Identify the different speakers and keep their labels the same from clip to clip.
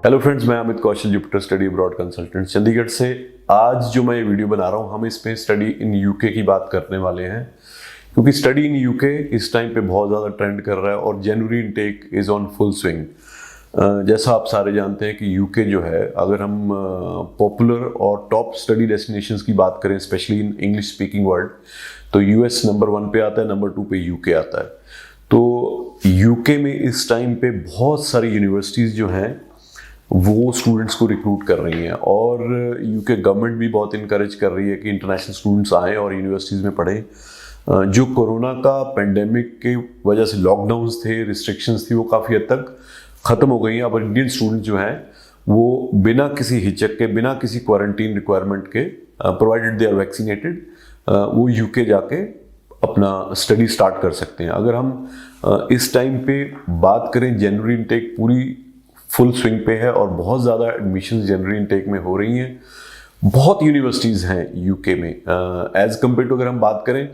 Speaker 1: Hello friends, मैं Amit Kaushal, Jupiter study abroad consultant Chandigarh से। आज जो मैं ये वीडियो बना रहा हूँ, हम इसमें स्टडी इन यूके की बात करने वाले हैं, क्योंकि स्टडी इन यूके इस टाइम पे बहुत ज़्यादा ट्रेंड कर रहा है और January intake is on full swing. जैसा आप सारे जानते हैं कि यूके जो है, अगर हम पॉपुलर और टॉप स्टडी डेस्टिनेशंस की बात करें, specially in English speaking world, तो यूएस नंबर 1 पे आता है, नंबर 2 पे यूके आता है। तो यूके में इस टाइम पे बहुत सारी यूनिवर्सिटीज़ जो हैं वो स्टूडेंट्स को रिक्रूट कर रही हैं, और यूके गवर्नमेंट भी बहुत इनकरेज कर रही है कि इंटरनेशनल स्टूडेंट्स आएँ और यूनिवर्सिटीज़ में पढ़ें। जो कोरोना का पेंडेमिक की वजह से लॉकडाउन्स थे, रिस्ट्रिक्शंस थी, वो काफ़ी हद तक ख़त्म हो गई हैं। अब इंडियन स्टूडेंट जो हैं वो बिना किसी हिचक के, बिना किसी क्वारंटीन रिक्वायरमेंट के, प्रोवाइडेड दे आर वैक्सीनेटेड, वो यूके जाके अपना स्टडी स्टार्ट कर सकते हैं। अगर हम इस टाइम पे बात करें, जनवरी इनटेक पूरी फुल स्विंग पे है और बहुत ज़्यादा एडमिशंस जनवरी इनटेक में हो रही हैं। बहुत यूनिवर्सिटीज़ हैं यूके में। एज़ कम्पेयर टू अगर हम बात करें,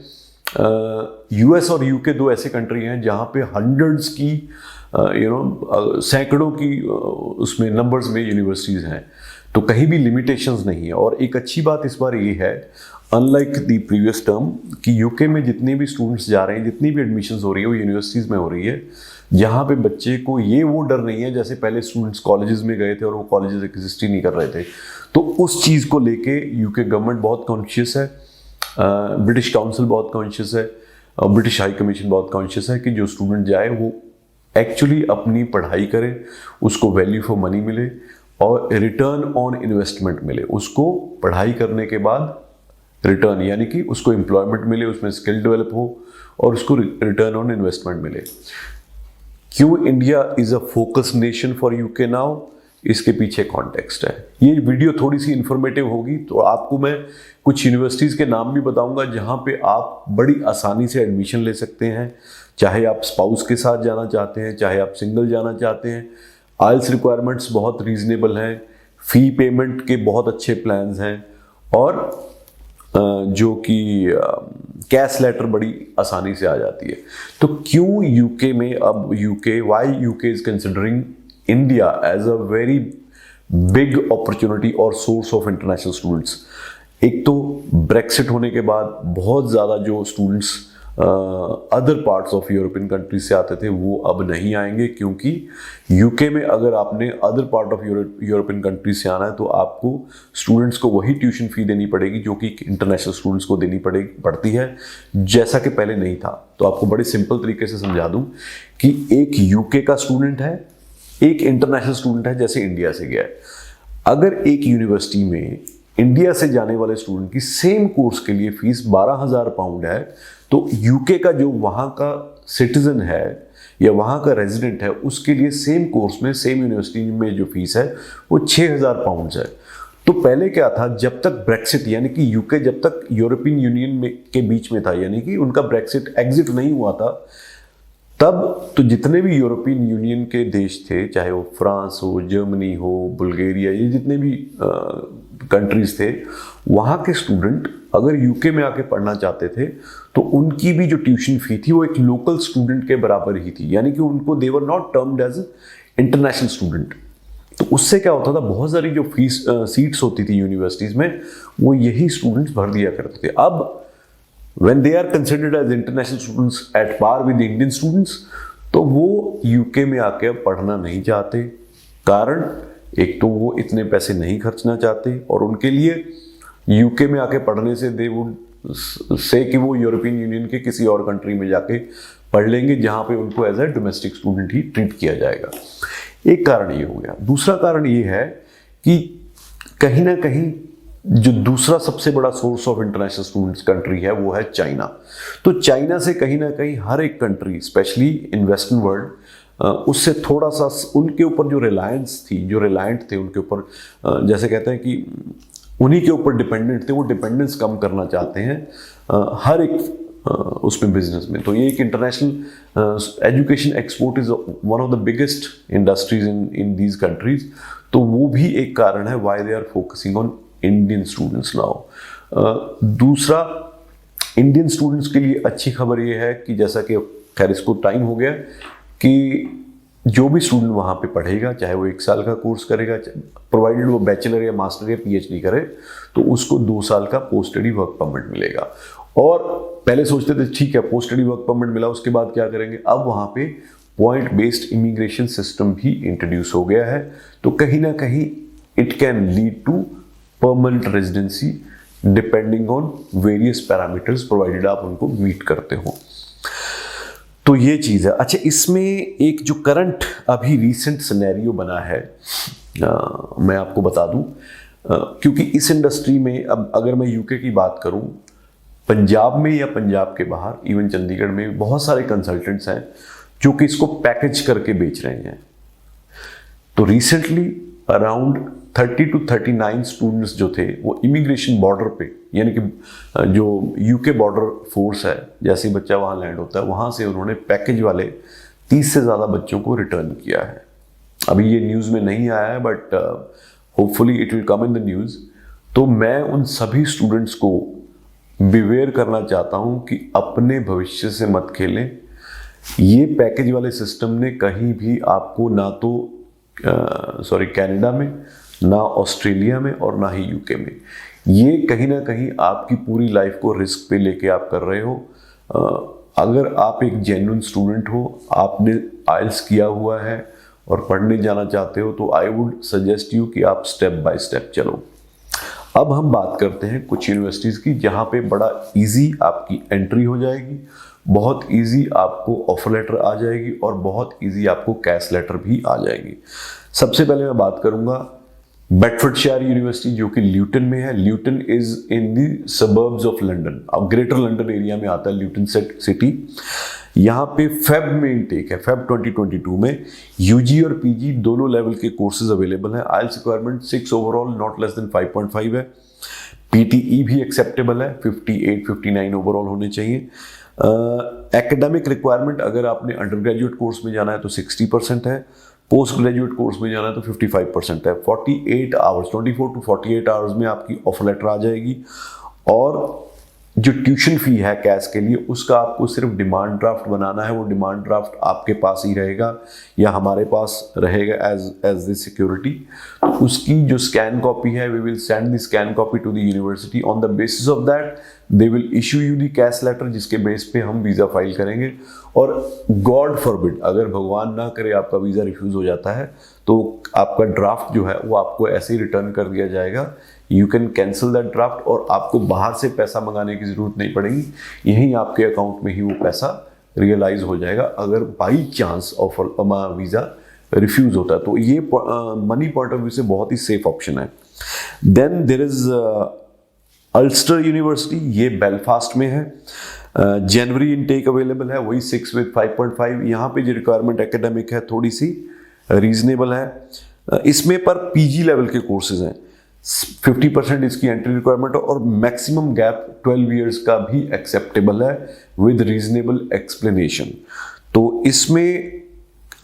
Speaker 1: यूएस और यूके दो ऐसे कंट्री हैं जहाँ पे हंड्रेड्स की सैकड़ों की उसमें नंबर्स में यूनिवर्सिटीज़ हैं, तो कहीं भी लिमिटेशंस नहीं है। और एक अच्छी बात इस बार ये है, अनलाइक द प्रीवियस टर्म, कि यूके में जितने भी स्टूडेंट्स जा रहे हैं, जितनी भी एडमिशंस हो रही है, वो यूनिवर्सिटीज़ में हो रही है, जहाँ पे बच्चे को ये वो डर नहीं है जैसे पहले स्टूडेंट्स कॉलेजेस में गए थे और वो कॉलेजेस एग्जिस्ट ही नहीं कर रहे थे। तो उस चीज़ को लेके यूके गवर्नमेंट बहुत कॉन्शियस है, ब्रिटिश काउंसिल बहुत कॉन्शियस है, और ब्रिटिश हाई कमीशन बहुत कॉन्शियस है कि जो स्टूडेंट जाए वो एक्चुअली अपनी पढ़ाई करे, उसको वैल्यू फॉर मनी मिले और रिटर्न ऑन इन्वेस्टमेंट मिले। उसको पढ़ाई करने के बाद रिटर्न, यानी कि उसको एम्प्लॉयमेंट मिले, उसमें स्किल डेवलप हो और उसको रिटर्न ऑन इन्वेस्टमेंट मिले। क्यों India is a focus nation for UK now, इसके पीछे कॉन्टेक्स्ट है। ये वीडियो थोड़ी सी इंफॉर्मेटिव होगी, तो आपको मैं कुछ यूनिवर्सिटीज़ के नाम भी बताऊंगा जहां पे आप बड़ी आसानी से एडमिशन ले सकते हैं, चाहे आप स्पाउस के साथ जाना चाहते हैं, चाहे आप सिंगल जाना चाहते हैं। आइल्स रिक्वायरमेंट्स बहुत रीजनेबल हैं, फ़ी पेमेंट के बहुत अच्छे प्लान्स हैं, और जो कि कैश लेटर बड़ी आसानी से आ जाती है। तो क्यों यूके में अब why UK is considering India as a very big opportunity और सोर्स ऑफ इंटरनेशनल स्टूडेंट्स। एक तो ब्रेक्सिट होने के बाद बहुत ज़्यादा जो students other parts of European countries से आते थे वो अब नहीं आएंगे, क्योंकि यूके में अगर आपने other part of European countries से आना है तो आपको स्टूडेंट्स को वही ट्यूशन फी देनी पड़ेगी जो कि इंटरनेशनल स्टूडेंट्स को देनी पड़ती है, जैसा कि पहले नहीं था। तो आपको बड़े सिंपल तरीके से समझा दूं कि एक यूके का स्टूडेंट है, एक इंटरनेशनल स्टूडेंट है, जैसे इंडिया से गया है। अगर एक यूनिवर्सिटी में इंडिया से जाने वाले स्टूडेंट की सेम कोर्स के लिए फीस 12,000 पाउंड है, तो यूके का जो वहाँ का सिटीजन है या वहाँ का रेजिडेंट है, उसके लिए सेम कोर्स में, सेम यूनिवर्सिटी में जो फीस है वो 6,000 पाउंड है। तो पहले क्या था, जब तक ब्रेक्सिट, यानी कि यूके जब तक यूरोपियन यूनियन में के बीच में था, यानी कि उनका ब्रेक्सिट एग्जिट नहीं हुआ था, तब तो जितने भी यूरोपियन यूनियन के देश थे, चाहे वो फ्रांस हो, जर्मनी हो, बुल्गारिया, ये जितने भी कंट्रीज थे, वहाँ के स्टूडेंट अगर यूके में आके पढ़ना चाहते थे तो उनकी भी जो ट्यूशन फी थी वो एक लोकल स्टूडेंट के बराबर ही थी, यानी कि उनको they were not termed as international student. तो उससे क्या होता था, बहुत सारी जो फीस सीट्स होती थी यूनिवर्सिटीज़ में, वो यही स्टूडेंट्स भर दिया करते थे। अब when they are considered as international students at par with the Indian students, तो वो यूके में आके अब पढ़ना नहीं चाहते। कारण एक तो वो इतने पैसे नहीं खर्चना चाहते, और उनके लिए यूके में आके पढ़ने से दे वुड से कि वो यूरोपियन यूनियन के किसी और कंट्री में जाके पढ़ लेंगे जहाँ पे उनको एज ए डोमेस्टिक स्टूडेंट ही ट्रीट किया जाएगा। एक कारण ये हो गया। दूसरा कारण ये है कि कहीं ना कहीं जो दूसरा सबसे बड़ा source of international students country है वो है चाइना। तो चाइना से कहीं ना कहीं हर एक country, specially in western world, उससे थोड़ा सा उनके ऊपर जो रिलायंस थी, जो रिलायंट थे उनके ऊपर, जैसे कहते हैं कि उन्हीं के ऊपर डिपेंडेंट थे, वो डिपेंडेंस कम करना चाहते हैं हर एक उसमें बिजनेस में। तो ये एक international education export is one of the biggest industries in these countries. तो वो भी एक कारण है why they are focusing on Indian students now. दूसरा, इंडियन स्टूडेंट्स के लिए अच्छी खबर ये है कि जैसा कि खैर इसको टाइम हो गया कि जो भी स्टूडेंट वहाँ पे पढ़ेगा, चाहे वो 1 साल का कोर्स करेगा, प्रोवाइडेड वो बैचलर या मास्टर या पीएचडी करे, तो उसको 2 साल का पोस्ट स्टडी वर्क परमिट मिलेगा। और पहले सोचते थे ठीक है पोस्ट स्टडी वर्क परमिट मिला, उसके बाद क्या करेंगे, अब वहाँ पे पॉइंट बेस्ड इमिग्रेशन सिस्टम भी इंट्रोड्यूस हो गया है, तो कहीं ना कहीं it can lead to permanent residency depending on various parameters, provided आप उनको मीट करते हो। तो ये चीज़ है। अच्छा, इसमें एक जो करंट अभी रीसेंट सिनेरियो बना है, मैं आपको बता दूं, क्योंकि इस इंडस्ट्री में अब अगर मैं यूके की बात करूं, पंजाब में या पंजाब के बाहर, इवन चंडीगढ़ में बहुत सारे कंसल्टेंट्स हैं जो कि इसको पैकेज करके बेच रहे हैं। तो रिसेंटली अराउंड 30 to 39 स्टूडेंट्स जो थे वो इमिग्रेशन बॉर्डर पे, यानी कि जो यूके बॉर्डर फोर्स है, जैसे ही बच्चा वहाँ लैंड होता है वहाँ से उन्होंने पैकेज वाले 30 से ज़्यादा बच्चों को रिटर्न किया है। अभी ये न्यूज़ में नहीं आया है, but hopefully it will come in the news. तो मैं उन सभी स्टूडेंट्स को बिवेयर करना चाहता हूँ कि अपने भविष्य से मत खेलें। ये पैकेज वाले सिस्टम ने कहीं भी आपको ना तो कनाडा में, ना ऑस्ट्रेलिया में और ना ही यूके में, ये कहीं ना कहीं आपकी पूरी लाइफ को रिस्क पे लेके आप कर रहे हो। अगर आप एक जेन्युइन स्टूडेंट हो, आपने आइल्स किया हुआ है और पढ़ने जाना चाहते हो, तो आई वुड सजेस्ट यू कि आप स्टेप बाय स्टेप चलो। अब हम बात करते हैं कुछ यूनिवर्सिटीज़ की जहाँ पे बड़ा इजी आपकी एंट्री हो जाएगी, बहुत इजी आपको ऑफर लेटर आ जाएगी और बहुत इजी आपको कैश लेटर भी आ जाएगी। सबसे पहले मैं बात करूंगा बेडफोर्डशायर यूनिवर्सिटी, जो कि ल्यूटन में है। Luton is in the suburbs of London, अब ग्रेटर लंदन एरिया में आता है ल्यूटन सिटी। यहाँ पे फेब में इनटेक है, फेब 2022 में यूजी और पीजी दोनों लेवल के कोर्सेज अवेलेबल हैं। IELTS requirement 6 overall, not less than 5.5 है। पीटीई भी एक्सेप्टेबल है, 58-59 ओवरऑल होने चाहिए। एकेडमिक रिक्वायरमेंट अगर आपने अंडर ग्रेजुएट कोर्स में जाना है तो 60% है, पोस्ट ग्रेजुएट कोर्स में जाना है तो 55% है। 48 आवर्स, 24 to 48 आवर्स में आपकी ऑफर लेटर आ जाएगी। और जो ट्यूशन फी है कैश के लिए, उसका आपको सिर्फ डिमांड ड्राफ्ट बनाना है। वो डिमांड ड्राफ्ट आपके पास ही रहेगा या हमारे पास रहेगा एज द सिक्योरिटी। उसकी जो स्कैन कॉपी है, we will send the scan copy to the university. On the basis of that they will issue you the CAS letter, जिसके बेस पे हम वीज़ा फाइल करेंगे। और गॉड फॉरबिड, अगर भगवान ना करे आपका वीज़ा रिफ्यूज़ हो जाता है, तो आपका ड्राफ्ट जो है वो आपको ऐसे ही रिटर्न कर दिया जाएगा। You can cancel that draft और आपको बाहर से पैसा मंगाने की ज़रूरत नहीं पड़ेगी, यहीं आपके अकाउंट में ही वो पैसा रियलाइज हो जाएगा अगर by chance offer visa refuse होता है। तो ये मनी पॉइंट ऑफ व्यू से बहुत ही सेफ ऑप्शन है। Then there is Ulster university, ये बेलफास्ट में है। जनवरी इनटेक अवेलेबल है, वही 6 with 5.5। यहाँ पे जो रिक्वायरमेंट एकेडमिक है थोड़ी सी रीजनेबल है। इसमें पर पीजी लेवल के कोर्सेज हैं, 50% इसकी एंट्री रिक्वायरमेंट और मैक्सिमम गैप 12 ईयर्स का भी एक्सेप्टेबल है विद रीजनेबल एक्सप्लेनेशन। तो इसमें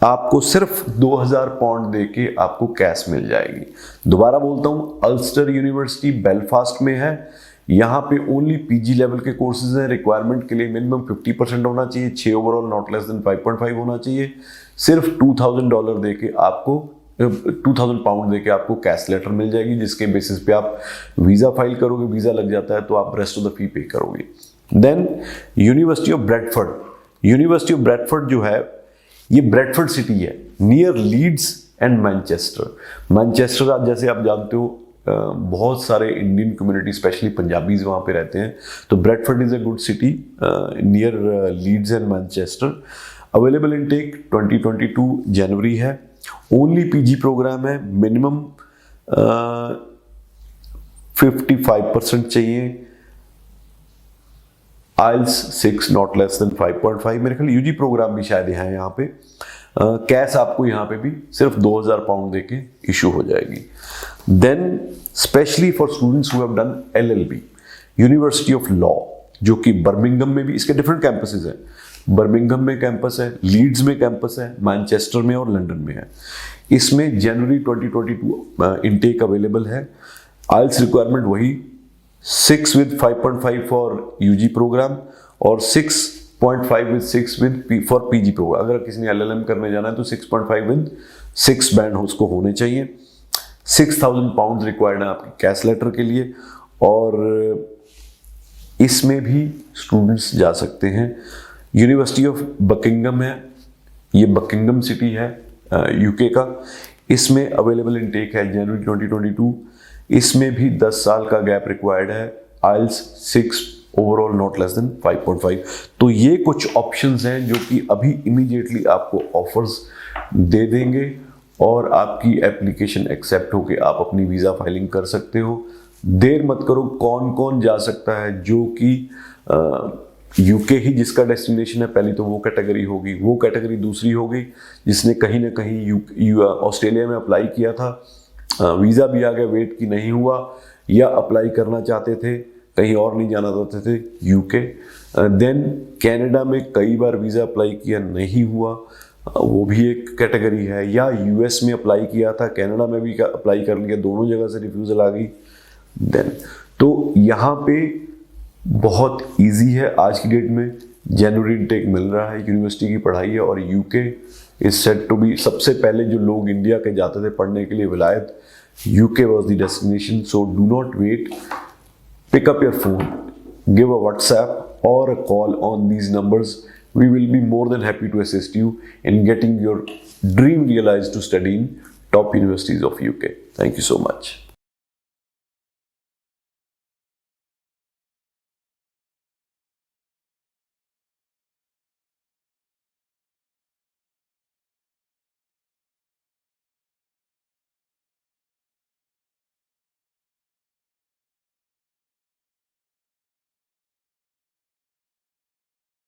Speaker 1: आपको सिर्फ 2000 पाउंड दे के आपको कैश मिल जाएगी। दोबारा बोलता हूँ, अल्स्टर यूनिवर्सिटी बेलफास्ट में है। यहाँ पे ओनली पीजी लेवल के कोर्सेज हैं। रिक्वायरमेंट के लिए मिनिमम 50% होना चाहिए, 6 ओवरऑल, नॉट लेस देन 5.5 होना चाहिए। सिर्फ $2000 दे के आपको 2000 पाउंड देके आपको कैश लेटर मिल जाएगी, जिसके बेसिस पे आप वीज़ा फाइल करोगे। वीज़ा लग जाता है तो आप rest of the fee pay करोगे। Then university of Bradford, university of Bradford जो है ये ब्रेडफोर्ड सिटी है, near Leeds and Manchester. Manchester आज जैसे आप जानते हो बहुत सारे इंडियन कम्युनिटी स्पेशली पंजाबीज वहाँ पे रहते हैं, तो Bradford is a good city near Leeds and Manchester. Available intake 2022 जनवरी है। ओनली पीजी प्रोग्राम है, मिनिमम 55% चाहिए। आइल्स 6 नॉट लेस देन 5.5। मेरे ख्याल यूजी प्रोग्राम भी शायद है यहाँ पे। कैश आपको यहाँ पे भी सिर्फ 2000 पाउंड देके इशू हो जाएगी। Then specially for students who have done LLB, university of law, जो कि बर्मिंघम में भी, इसके डिफरेंट कैंपसेस हैं। बर्मिंघम में कैंपस है, लीड्स में कैंपस है, मैनचेस्टर में और लंदन में है। इसमें जनवरी 2022 इनटेक अवेलेबल है। आइल्स रिक्वायरमेंट वही 6 with 5.5 फॉर यूजी प्रोग्राम और 6 6.5 विद 6 विद फॉर पीजी पे होगा। अगर किसी ने एलएलएम करने जाना है तो 6.5 विद 6 बैंड उसको होने चाहिए। 6,000 पाउंड रिक्वायर्ड है आपकी कैश लेटर के लिए, और इसमें भी स्टूडेंट्स जा सकते हैं। यूनिवर्सिटी ऑफ बकिंगम है, ये बकिंगम सिटी है यूके का। इसमें अवेलेबल इनटेक है जनवरी 2022। इसमें भी 10 साल का गैप रिक्वायर्ड है। आइल्स 6 ओवरऑल नॉट लेस देन 5.5। तो ये कुछ ऑप्शंस हैं जो कि अभी इमीडिएटली आपको ऑफर्स दे देंगे और आपकी एप्लीकेशन एक्सेप्ट होके आप अपनी वीज़ा फाइलिंग कर सकते हो। देर मत करो। कौन कौन जा सकता है जो कि यूके ही जिसका डेस्टिनेशन है, पहली तो वो कैटेगरी होगी। वो कैटेगरी दूसरी होगी जिसने कहीं ना कहीं ऑस्ट्रेलिया में अप्लाई किया था, वीज़ा भी आ गया, वेट की नहीं हुआ, या अप्लाई करना चाहते थे, कहीं और नहीं जाना चाहते थे, यूके। देन कनाडा में कई बार वीज़ा अप्लाई किया, नहीं हुआ, वो भी एक कैटेगरी है। या यूएस में अप्लाई किया था, कनाडा में भी अप्लाई कर लिया, दोनों जगह से रिफ्यूज़ल आ गई। देन तो यहाँ पे बहुत इजी है आज की डेट में, जनवरी इनटेक मिल रहा है, यूनिवर्सिटी की पढ़ाई है, और UK is set to be. सबसे पहले जो लोग इंडिया के जाते थे पढ़ने के लिए विलायत, UK was the destination. So do not wait, pick up your phone, give a WhatsApp or a call on these numbers. We will be more than happy to assist you in getting your dream realized to study in top universities of UK. Thank you so much.